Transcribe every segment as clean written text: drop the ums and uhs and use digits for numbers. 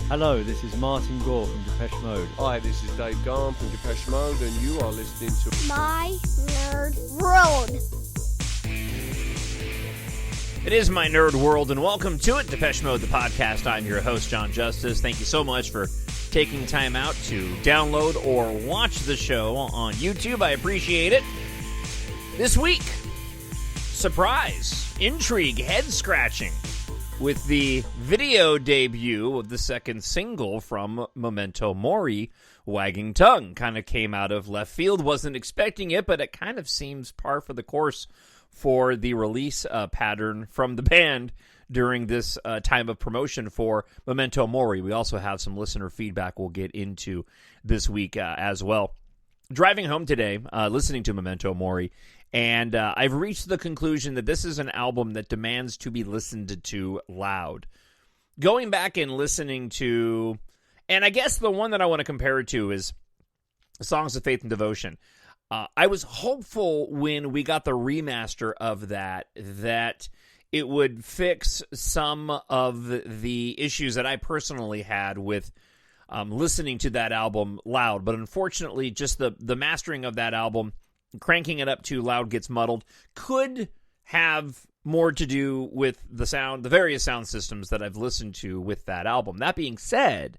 Hello, this is Martin Gore from Depeche Mode. Hi, this is Dave Gahan from Depeche Mode, and you are listening to My Nerd World. It is My Nerd World, and welcome to it, Depeche Mode, the podcast. I'm your host, Jon Justice. Thank you so much for taking time out to download or watch the show on YouTube. I appreciate it. This week, surprise, intrigue, head-scratching, with the video debut of the second single from Memento Mori, Wagging Tongue. Kind of came out of left field, wasn't expecting it, but it kind of seems par for the course for the release pattern from the band during this time of promotion for Memento Mori. We also have some listener feedback we'll get into this week as well. Driving home today, listening to Memento Mori, and I've reached the conclusion that this is an album that demands to be listened to loud. Going back and listening to, and I guess the one that I want to compare it to is Songs of Faith and Devotion. I was hopeful when we got the remaster of that it would fix some of the issues that I personally had with listening to that album loud. But unfortunately, just the mastering of that album, cranking it up too loud gets muddled, could have more to do with the sound, the various sound systems that I've listened to with that album. That being said,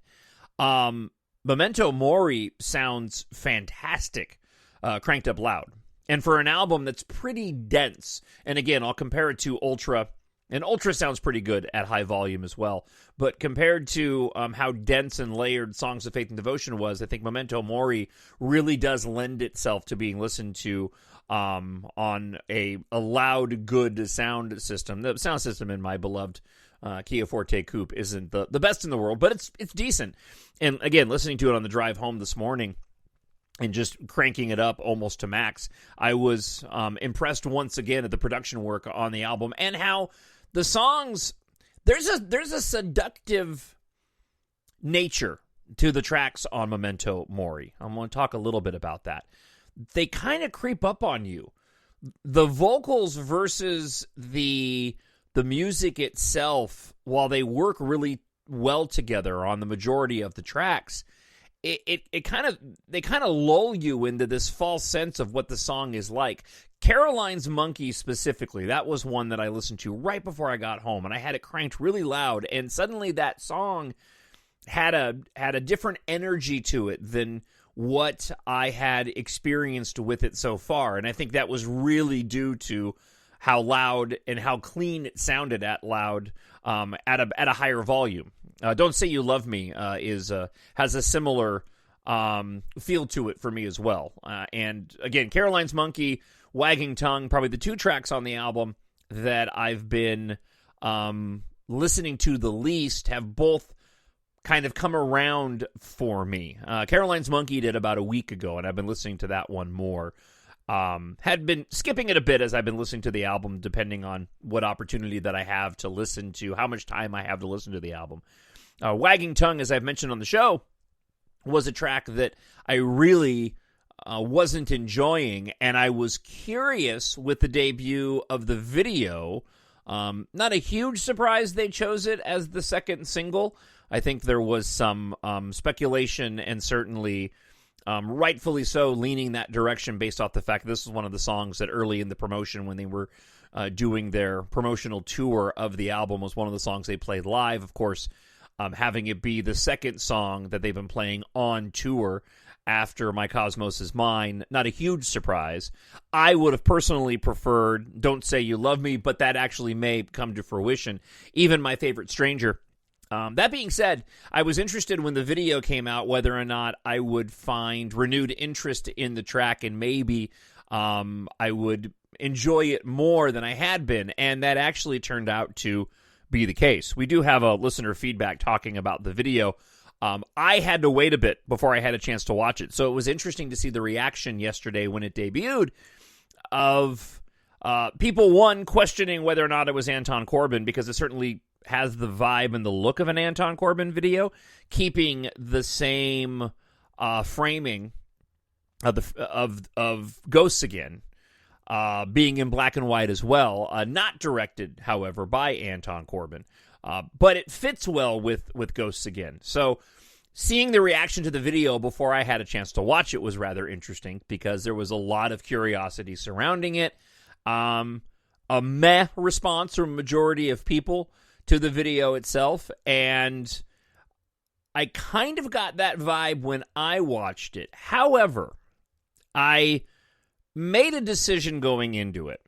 Memento Mori sounds fantastic, cranked up loud. And for an album that's pretty dense, and again, I'll compare it to Ultra, and Ultra sounds pretty good at high volume as well, but compared to how dense and layered Songs of Faith and Devotion was, I think Memento Mori really does lend itself to being listened to on a loud, good sound system. The sound system in my beloved Kia Forte Coupe isn't the best in the world, but it's decent. And again, listening to it on the drive home this morning, and just cranking it up almost to max, I was impressed once again at the production work on the album and how the songs, there's a seductive nature to the tracks on Memento Mori. I'm going to talk a little bit about that. They kind of creep up on you. The vocals versus the music itself, while they work really well together on the majority of the tracks, they kind of lull you into this false sense of what the song is like. Caroline's Monkey specifically, that was one that I listened to right before I got home, and I had it cranked really loud, and suddenly that song had a different energy to it than what I had experienced with it so far, and I think that was really due to how loud and how clean it sounded at loud at a higher volume. Don't Say You Love Me has a similar feel to it for me as well. And again, Caroline's Monkey, Wagging Tongue, probably the two tracks on the album that I've been listening to the least, have both kind of come around for me. Caroline's Monkey did about a week ago, and I've been listening to that one more. Had been skipping it a bit as I've been listening to the album, depending on what opportunity that I have to listen to, how much time I have to listen to the album. Wagging Tongue, as I've mentioned on the show, was a track that I really wasn't enjoying, and I was curious with the debut of the video. Not a huge surprise they chose it as the second single. I think there was some speculation, and certainly rightfully so, leaning that direction based off the fact that this was one of the songs that early in the promotion, when they were doing their promotional tour of the album, was one of the songs they played live. Of course, having it be the second song that they've been playing on tour after My Cosmos Is Mine, not a huge surprise. I would have personally preferred Don't Say You Love Me, but that actually may come to fruition. Even My Favorite Stranger. That being said, I was interested when the video came out whether or not I would find renewed interest in the track, and maybe I would enjoy it more than I had been, and that actually turned out to be the case. We do have a listener feedback talking about the video. I had to wait a bit before I had a chance to watch it, so it was interesting to see the reaction yesterday when it debuted of people, one, questioning whether or not it was Anton Corbijn, because it certainly has the vibe and the look of an Anton Corbijn video, keeping the same framing of Ghosts Again. being in black and white as well, not directed, however, by Anton Corbijn. But it fits well with Ghosts Again. So seeing the reaction to the video before I had a chance to watch it was rather interesting because there was a lot of curiosity surrounding it. A meh response from a majority of people to the video itself, and I kind of got that vibe when I watched it. However, I made a decision going into it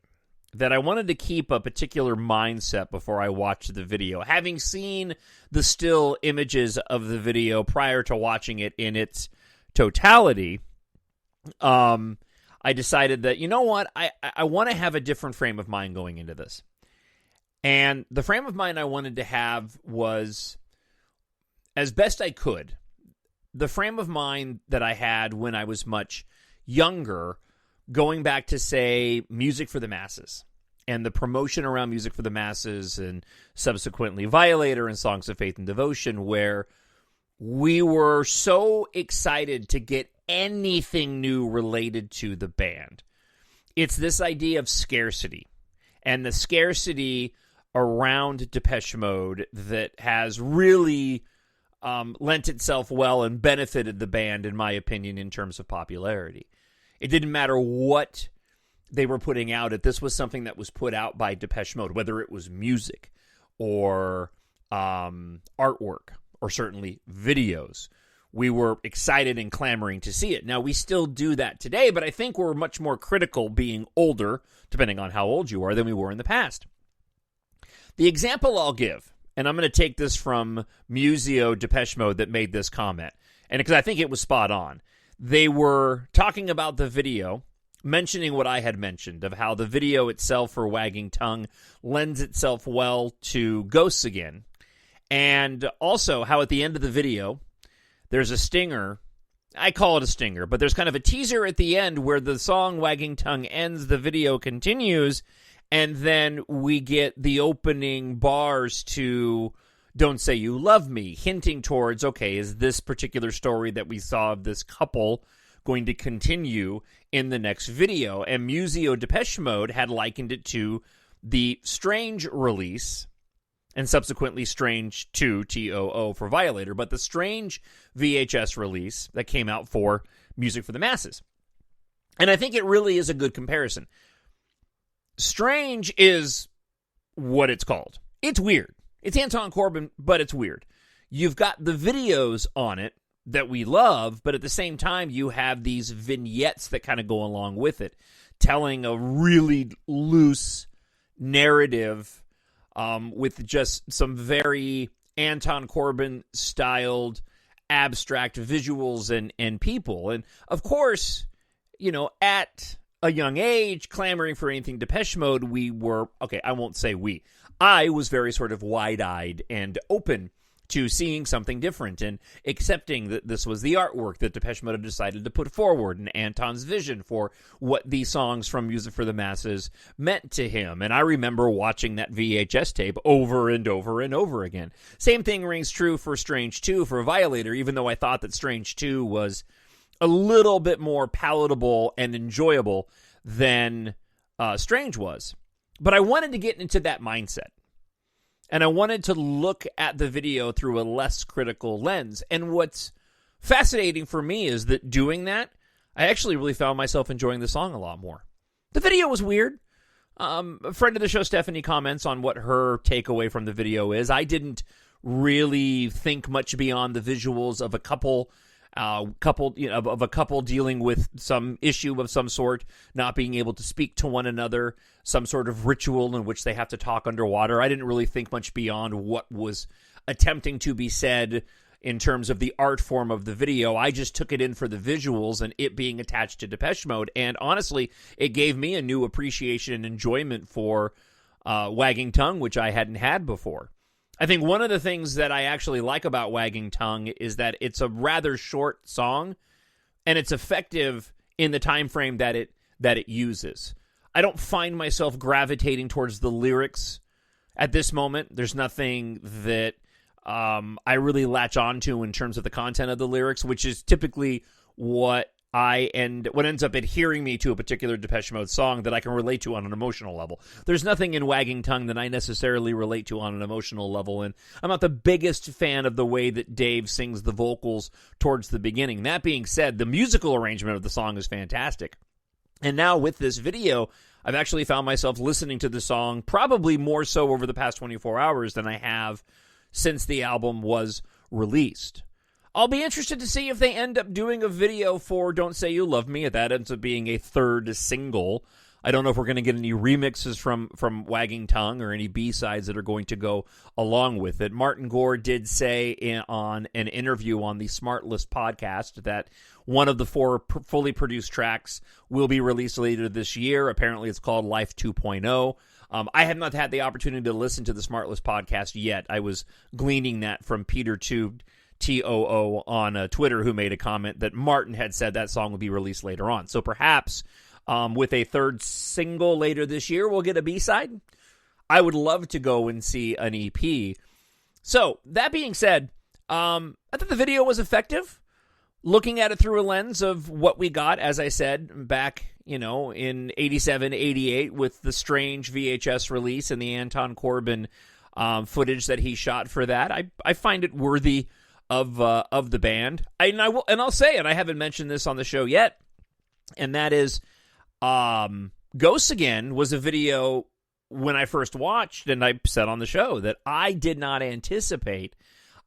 that I wanted to keep a particular mindset before I watched the video. Having seen the still images of the video prior to watching it in its totality, I decided that, you know what, I want to have a different frame of mind going into this. And the frame of mind I wanted to have was, as best I could, the frame of mind that I had when I was much younger, going back to, say, Music for the Masses and the promotion around Music for the Masses and subsequently Violator and Songs of Faith and Devotion, where we were so excited to get anything new related to the band. It's this idea of scarcity, and the scarcity around Depeche Mode that has really lent itself well and benefited the band, in my opinion, in terms of popularity. It didn't matter what they were putting out. If this was something that was put out by Depeche Mode, whether it was music or artwork or certainly videos, we were excited and clamoring to see it. Now, we still do that today, but I think we're much more critical being older, depending on how old you are, than we were in the past. The example I'll give, and I'm going to take this from Museo Depeche Mode that made this comment, and because I think it was spot on. They were talking about the video, mentioning what I had mentioned, of how the video itself for Wagging Tongue lends itself well to Ghosts Again, and also how at the end of the video, there's a stinger. I call it a stinger, but there's kind of a teaser at the end where the song Wagging Tongue ends, the video continues, and then we get the opening bars to Don't Say You Love Me, hinting towards, okay, is this particular story that we saw of this couple going to continue in the next video? And Museo Depeche Mode had likened it to the Strange release, and subsequently Strange 2, T-O-O, for Violator, but the Strange VHS release that came out for Music for the Masses. And I think it really is a good comparison. Strange is what it's called. It's weird. It's Anton Corbijn, but it's weird. You've got the videos on it that we love, but at the same time, you have these vignettes that kind of go along with it, telling a really loose narrative with just some very Anton Corbijn-styled abstract visuals and people. And, of course, you know, at a young age, clamoring for anything Depeche Mode, we were, okay, I won't say we. I was very sort of wide-eyed and open to seeing something different and accepting that this was the artwork that Depeche Mode had decided to put forward and Anton's vision for what these songs from Music for the Masses meant to him. And I remember watching that VHS tape over and over and over again. Same thing rings true for Strange 2 for Violator, even though I thought that Strange 2 was a little bit more palatable and enjoyable than Strange was. But I wanted to get into that mindset. And I wanted to look at the video through a less critical lens. And what's fascinating for me is that doing that, I actually really found myself enjoying the song a lot more. The video was weird. A friend of the show, Stephanie, comments on what her takeaway from the video is. I didn't really think much beyond the visuals of a couple dealing with some issue of some sort, not being able to speak to one another, some sort of ritual in which they have to talk underwater. I didn't really think much beyond what was attempting to be said in terms of the art form of the video. I just took it in for the visuals and it being attached to Depeche Mode. And honestly, it gave me a new appreciation and enjoyment for Wagging Tongue, which I hadn't had before. I think one of the things that I actually like about Wagging Tongue is that it's a rather short song, and it's effective in the time frame that it uses. I don't find myself gravitating towards the lyrics at this moment. There's nothing that I really latch onto in terms of the content of the lyrics, which is typically what what ends up adhering me to a particular Depeche Mode song that I can relate to on an emotional level. There's nothing in Wagging Tongue that I necessarily relate to on an emotional level, and I'm not the biggest fan of the way that Dave sings the vocals towards the beginning. That being said, the musical arrangement of the song is fantastic. And now with this video, I've actually found myself listening to the song probably more so over the past 24 hours than I have since the album was released. I'll be interested to see if they end up doing a video for Don't Say You Love Me, if that ends up being a third single. I don't know if we're going to get any remixes from Wagging Tongue or any B-sides that are going to go along with it. Martin Gore did say on an interview on the Smart List podcast that one of the 4 fully produced tracks will be released later this year. Apparently it's called Life 2.0. I have not had the opportunity to listen to the Smart List podcast yet. I was gleaning that from Peter Tube, TOO, on Twitter, who made a comment that Martin had said that song will be released later on. So perhaps with a third single later this year, we'll get a B-side. I would love to go and see an EP. So, that being said, I thought the video was effective. Looking at it through a lens of what we got, as I said, back, in 87, 88 with the strange VHS release and the Anton Corbijn footage that he shot for that. I find it worthy of the band. I'll say it, I haven't mentioned this on the show yet, and that is Ghosts Again was a video when I first watched, and I said on the show that I did not anticipate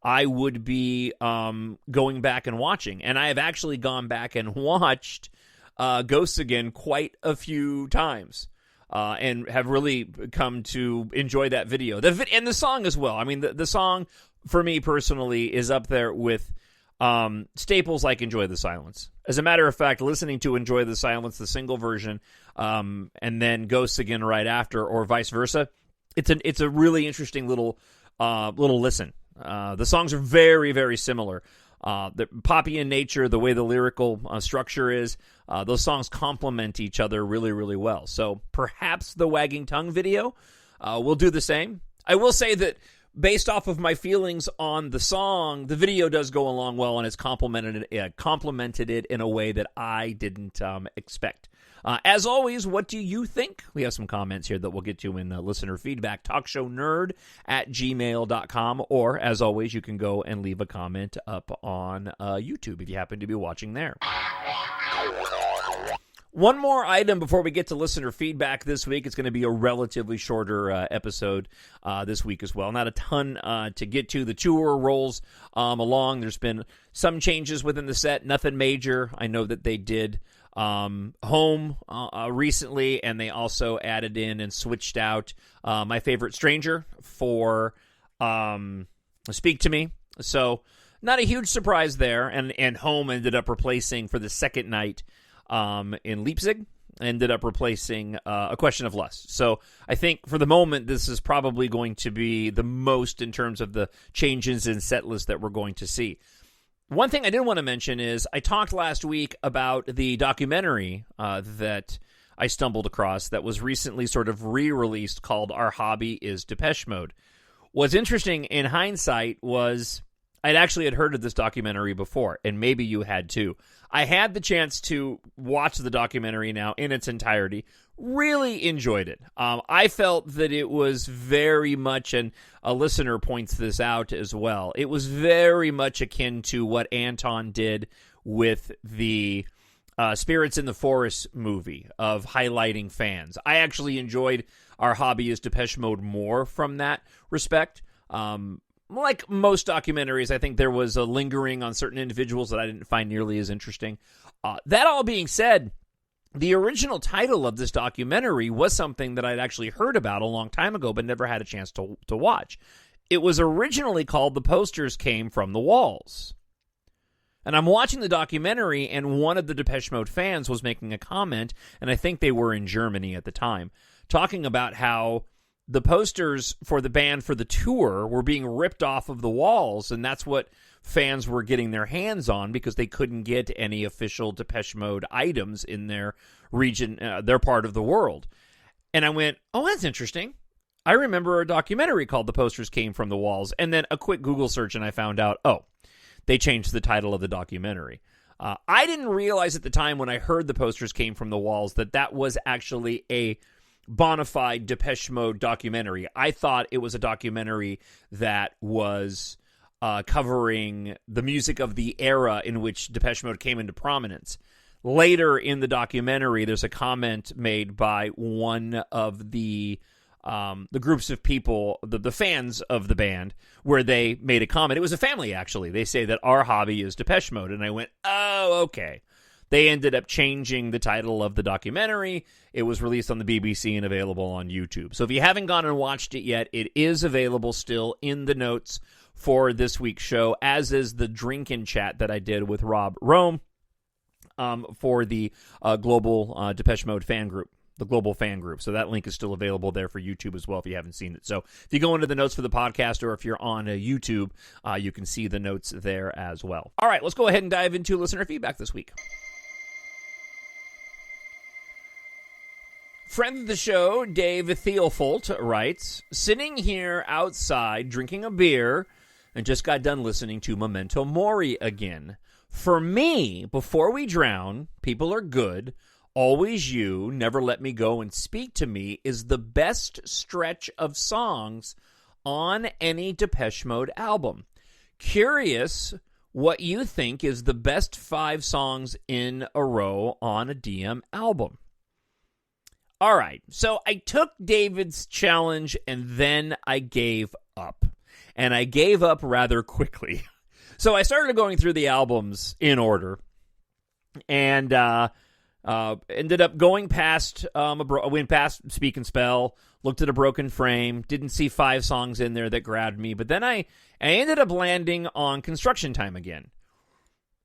I would be going back and watching. And I have actually gone back and watched Ghosts Again quite a few times and have really come to enjoy that video. And the song as well. I mean, the song, for me personally, is up there with staples like Enjoy the Silence. As a matter of fact, listening to Enjoy the Silence, the single version, and then Ghosts Again right after, or vice versa, it's a really interesting little listen. The songs are very, very similar. The poppy in nature, the way the lyrical structure is, those songs complement each other really, really well. So perhaps the Wagging Tongue video will do the same. I will say that based off of my feelings on the song, the video does go along well, and it's complemented it in a way that I didn't expect. As always, what do you think? We have some comments here that we'll get to in listener feedback. TalkShowNerd@gmail.com, or as always, you can go and leave a comment up on YouTube if you happen to be watching there. One more item before we get to listener feedback this week. It's going to be a relatively shorter episode this week as well. Not a ton to get to. The tour rolls along. There's been some changes within the set. Nothing major. I know that they did Home recently, and they also added in and switched out My Favorite Stranger for Speak to Me. So not a huge surprise there. And Home ended up replacing, for the second night, in Leipzig, ended up replacing A Question of Lust. So I think for the moment, this is probably going to be the most in terms of the changes in set list that we're going to see. One thing I did want to mention is I talked last week about the documentary that I stumbled across that was recently sort of re-released called Our Hobby is Depeche Mode. What's interesting in hindsight was I'd actually had heard of this documentary before, and maybe you had too. I had the chance to watch the documentary now in its entirety. Really enjoyed it. I felt that it was very much, and a listener points this out as well, it was very much akin to what Anton did with the Spirits in the Forest movie of highlighting fans. I actually enjoyed Our Hobby is Depeche Mode more from that respect. Like most documentaries, I think there was a lingering on certain individuals that I didn't find nearly as interesting. That all being said, the original title of this documentary was something that I'd actually heard about a long time ago, but never had a chance to watch. It was originally called The Posters Came from the Walls. And I'm watching the documentary, and one of the Depeche Mode fans was making a comment, and I think they were in Germany at the time, talking about how the posters for the band for the tour were being ripped off of the walls, and that's what fans were getting their hands on because they couldn't get any official Depeche Mode items in their region, their part of the world. And I went, oh, that's interesting. I remember a documentary called The Posters Came from the Walls, and then a quick Google search, and I found out, oh, they changed the title of the documentary. I didn't realize at the time when I heard the posters came from the walls that was actually a bona fide Depeche Mode documentary. I thought it was a documentary that was covering the music of the era in which Depeche Mode came into prominence. Later in the documentary, there's a comment made by one of the groups of people, the fans of the band, where they made a comment. It was a family, actually. They say that our hobby is Depeche Mode. And I went, oh, okay. They ended up changing the title of the documentary. It was released on the BBC and available on YouTube. So if you haven't gone and watched it yet, it is available still in the notes for this week's show, as is the drink-in chat that I did with Rob Rome for the global Depeche Mode fan group. The global fan group. So that link is still available there for YouTube as well if you haven't seen it. So if you go into the notes for the podcast, or if you're on YouTube, you can see the notes there as well. All right, let's go ahead and dive into listener feedback this week. Friend of the show, Dave Theofolt, writes, sitting here outside drinking a beer and just got done listening to Memento Mori again. For me, Before We Drown, People Are Good, Always You, Never Let Me Go and Speak to Me is the best stretch of songs on any Depeche Mode album. Curious what you think is the best 5 songs in a row on a DM album. All right, so I took David's challenge and then I gave up. And I gave up rather quickly. So I started going through the albums in order and ended up going past went past Speak and Spell, looked at A Broken Frame, didn't see 5 songs in there that grabbed me, but then I ended up landing on Construction Time again.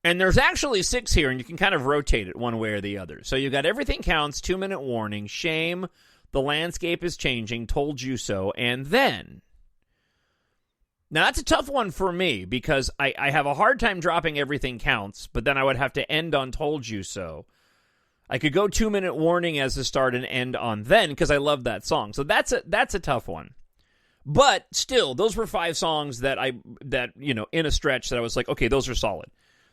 And there's actually 6 here, and you can kind of rotate it one way or the other. So you got Everything Counts, 2 Minute Warning, Shame, The Landscape is Changing, Told You So, and Then. Now, that's a tough one for me, because I have a hard time dropping Everything Counts, but then I would have to end on Told You So. I could go 2 Minute Warning as the start and end on Then, because I love that song. So that's a tough one. But still, those were 5 songs that in a stretch that I was like, okay, those are solid.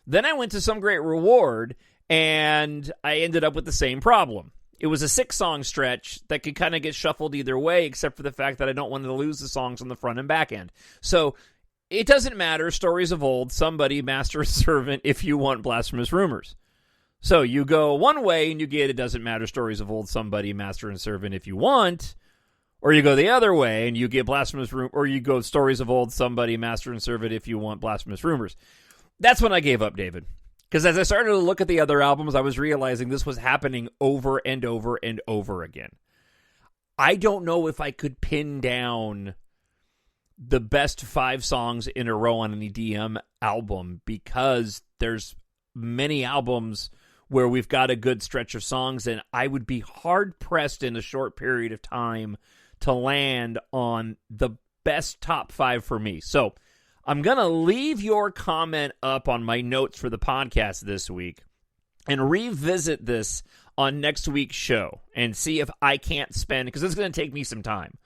Then I went to Some Great Reward, and I ended up with the same problem. It was a 6-song stretch that could kind of get shuffled either way, except for the fact that I don't want to lose the songs on the front and back end. So it doesn't matter. Stories of Old, Somebody, Master and Servant, If You Want, Blasphemous Rumors. So you go one way and you get It Doesn't Matter, Stories of Old, Somebody, Master and Servant, If You Want. Or you go the other way and you get Blasphemous Rumors, or you go Stories of Old, Somebody, Master and Servant, If You Want, Blasphemous Rumors. That's when I gave up, David. Because as I started to look at the other albums, I was realizing this was happening over and over and over again. I don't know if I could pin down the best 5 songs in a row on an EDM album, because there's many albums where we've got a good stretch of songs, and I would be hard-pressed in a short period of time to land on the best top 5 for me. So I'm going to leave your comment up on my notes for the podcast this week and revisit this on next week's show and see if I can't spend, because it's going to take me some time,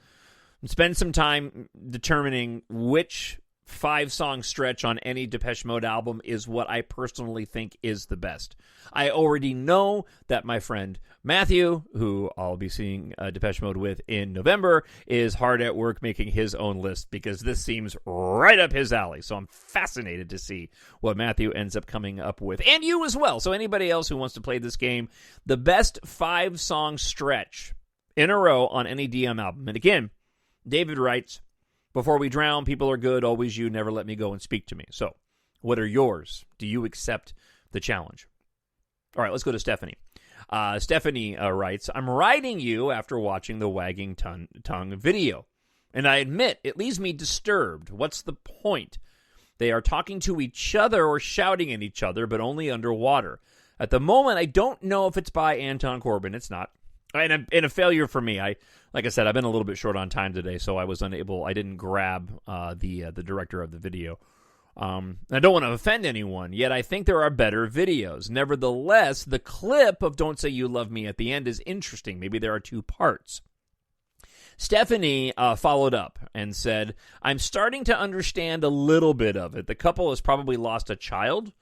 spend some time determining which 5-song stretch on any Depeche Mode album is what I personally think is the best. I already know that my friend Matthew, who I'll be seeing Depeche Mode with in November, is hard at work making his own list, because this seems right up his alley. So I'm fascinated to see what Matthew ends up coming up with. And you as well. So anybody else who wants to play this game, the best 5-song stretch in a row on any DM album. And again, David writes, Before We Drown, People Are Good, Always You, Never Let Me Go and Speak to Me. So, what are yours? Do you accept the challenge? All right, let's go to Stephanie. Stephanie writes, I'm writing you after watching the Wagging Tongue video, and I admit it leaves me disturbed. What's the point? They are talking to each other or shouting at each other, but only underwater. At the moment, I don't know if it's by Anton Corbijn. It's not. And a failure for me. Like I said, I've been a little bit short on time today, so I didn't grab the director of the video. I don't want to offend anyone, yet I think there are better videos. Nevertheless, the clip of Don't Say You Love Me at the end is interesting. Maybe there are 2 parts. Stephanie followed up and said, I'm starting to understand a little bit of it. The couple has probably lost a child,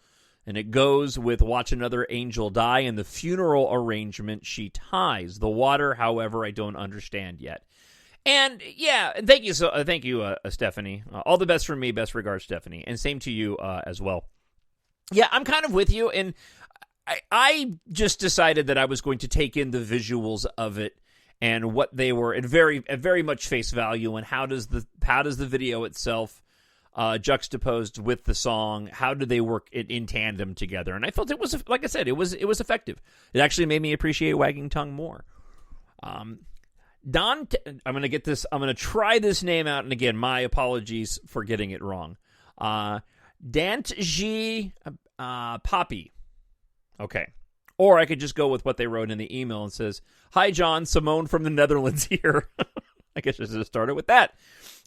And it goes with Watch Another Angel Die and the funeral arrangement she ties. The water, however, I don't understand yet. And yeah, thank you, Stephanie. All the best from me. Best regards, Stephanie. And same to you as well. Yeah, I'm kind of with you, and I just decided that I was going to take in the visuals of it and what they were at very much face value, and how does the video itself juxtaposed with the song, how do they work in tandem together? And I felt it was, like I said, it was effective. It actually made me appreciate Wagging Tongue more. Don, I'm going to try this name out, and again, my apologies for getting it wrong. Dantji Poppy. Okay. Or I could just go with what they wrote in the email and says, "Hi, John, Simone from the Netherlands here." I guess I should have started with that.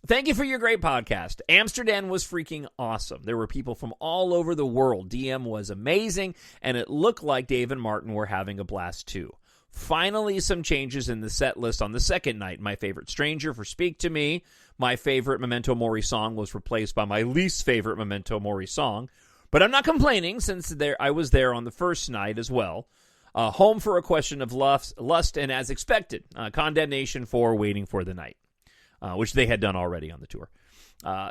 Thank you for your great podcast. Amsterdam was freaking awesome. There were people from all over the world. DM was amazing, and it looked like Dave and Martin were having a blast too. Finally, some changes in the set list on the second night. My favorite Stranger for Speak to Me. My favorite Memento Mori song was replaced by my least favorite Memento Mori song. But I'm not complaining, since I was there on the first night as well. Home for a Question of Lust, and as expected, Condemnation for Waiting for the Night, which they had done already on the tour.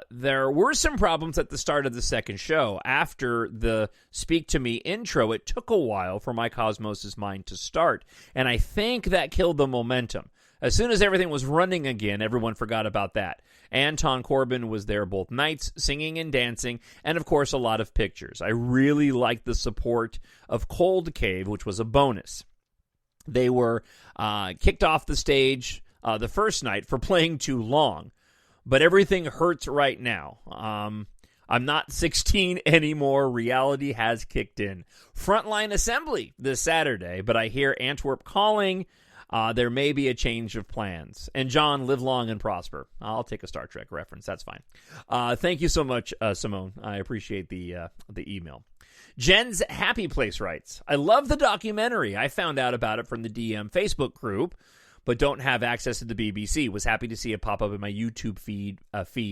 There were some problems at the start of the second show. After the Speak to Me intro, it took a while for my Cosmos' mind to start, and I think that killed the momentum. As soon as everything was running again, everyone forgot about that. Anton Corbijn was there both nights, singing and dancing, and of course a lot of pictures. I really liked the support of Cold Cave, which was a bonus. They were kicked off the stage the first night for playing too long, but everything hurts right now. I'm not 16 anymore. Reality has kicked in. Frontline Assembly this Saturday, but I hear Antwerp calling. There may be a change of plans. And John, live long and prosper. I'll take a Star Trek reference. That's fine. Thank you so much, Simone. I appreciate the email. Jen's Happy Place writes, I love the documentary. I found out about it from the DM Facebook group, but don't have access to the BBC. Was happy to see it pop up in my YouTube feed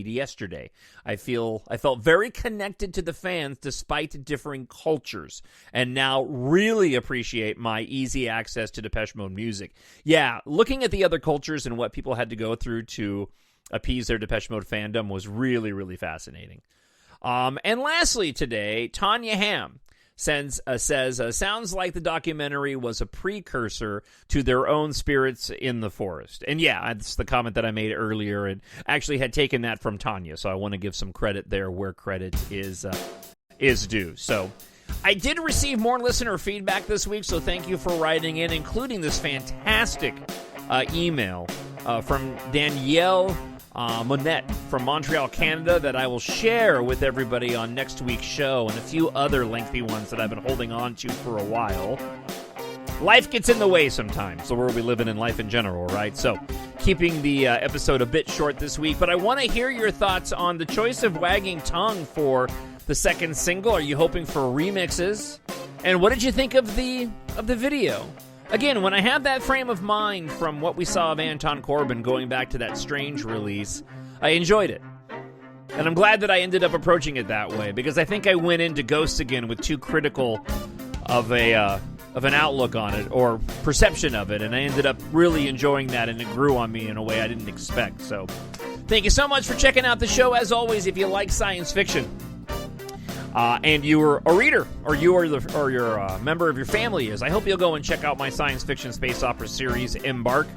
yesterday. I felt very connected to the fans despite differing cultures, and now really appreciate my easy access to Depeche Mode music. Yeah, looking at the other cultures and what people had to go through to appease their Depeche Mode fandom was really, really fascinating. And lastly today, Tanya Ham says, sounds like the documentary was a precursor to their own Spirits in the Forest. And yeah, that's the comment that I made earlier, and actually had taken that from Tanya, so I want to give some credit there where credit is due. So I did receive more listener feedback this week, so thank you for writing in, including this fantastic email from Danielle Monette from Montreal, Canada, that I will share with everybody on next week's show, and a few other lengthy ones that I've been holding on to for a while. Life gets in the way sometimes, the world we live in life in general, right? So keeping the episode a bit short this week, but I want to hear your thoughts on the choice of Wagging Tongue for the second single. Are you hoping for remixes? And what did you think of the video? Again, when I had that frame of mind from what we saw of Anton Corbijn going back to that Strange release, I enjoyed it. And I'm glad that I ended up approaching it that way, because I think I went into Ghosts again with too critical of an outlook on it, or perception of it, and I ended up really enjoying that, and it grew on me in a way I didn't expect. So thank you so much for checking out the show. As always, if you like science fiction, and you're a reader, or you're a member of your family is, I hope you'll go and check out my science fiction space opera series, EMBARK,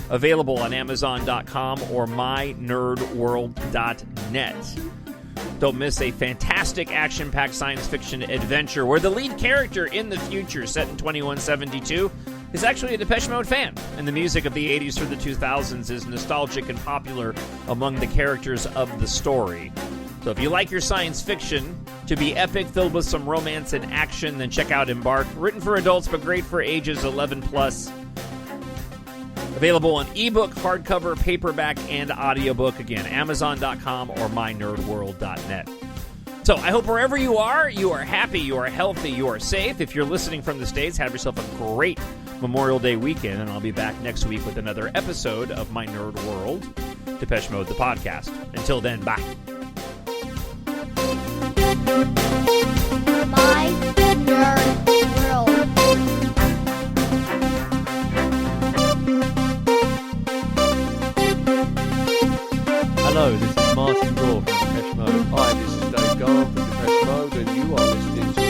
available on Amazon.com or mynerdworld.net. Don't miss a fantastic action-packed science fiction adventure where the lead character in the future, set in 2172, is actually a Depeche Mode fan, and the music of the 80s through the 2000s is nostalgic and popular among the characters of the story. So if you like your science fiction to be epic, filled with some romance and action, then check out EMBARK. Written for adults, but great for ages 11 plus. Available on ebook, hardcover, paperback, and audiobook. Again, Amazon.com or mynerdworld.net. So I hope wherever you are happy, you are healthy, you are safe. If you're listening from the States, have yourself a great Memorial Day weekend, and I'll be back next week with another episode of My Nerd World, Depeche Mode, the podcast. Until then, bye. My nerd world. Hello, this is Martin Gore from Depeche Mode. Hi, this is Dave Gahan from Depeche Mode, and you are listening to